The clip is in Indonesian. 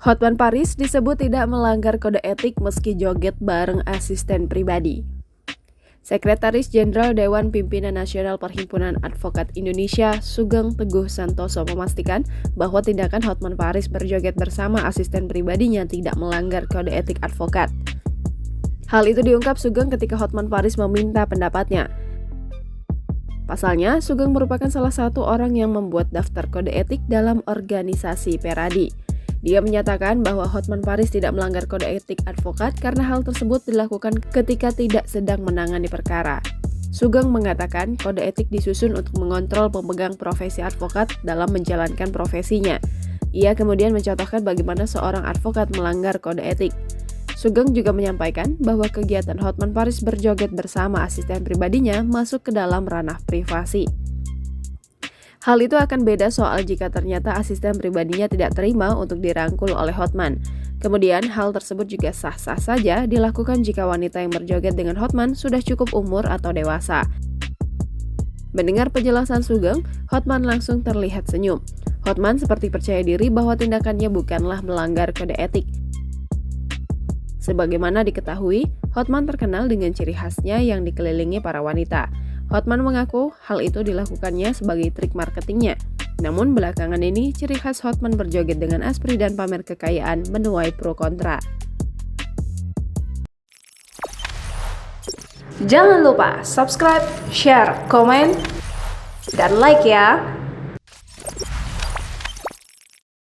Hotman Paris disebut tidak melanggar kode etik meski joget bareng asisten pribadi. Sekretaris Jenderal Dewan Pimpinan Nasional Perhimpunan Advokat Indonesia, Sugeng Teguh Santoso memastikan bahwa tindakan Hotman Paris berjoget bersama asisten pribadinya tidak melanggar kode etik advokat. Hal itu diungkap Sugeng ketika Hotman Paris meminta pendapatnya. Pasalnya, Sugeng merupakan salah satu orang yang membuat daftar kode etik dalam organisasi Peradi. Dia menyatakan bahwa Hotman Paris tidak melanggar kode etik advokat karena hal tersebut dilakukan ketika tidak sedang menangani perkara. Sugeng mengatakan kode etik disusun untuk mengontrol pemegang profesi advokat dalam menjalankan profesinya. Ia kemudian mencontohkan bagaimana seorang advokat melanggar kode etik. Sugeng juga menyampaikan bahwa kegiatan Hotman Paris berjoget bersama asisten pribadinya masuk ke dalam ranah privasi. Hal itu akan beda soal jika ternyata asisten pribadinya tidak terima untuk dirangkul oleh Hotman. Kemudian hal tersebut juga sah-sah saja dilakukan jika wanita yang berjoget dengan Hotman sudah cukup umur atau dewasa. Mendengar penjelasan Sugeng, Hotman langsung terlihat senyum. Hotman seperti percaya diri bahwa tindakannya bukanlah melanggar kode etik. Sebagaimana diketahui, Hotman terkenal dengan ciri khasnya yang dikelilingi para wanita. Hotman mengaku hal itu dilakukannya sebagai trik marketingnya. Namun belakangan ini, ciri khas Hotman berjoget dengan aspri dan pamer kekayaan menuai pro kontra. Jangan lupa subscribe, share, komen, dan like ya!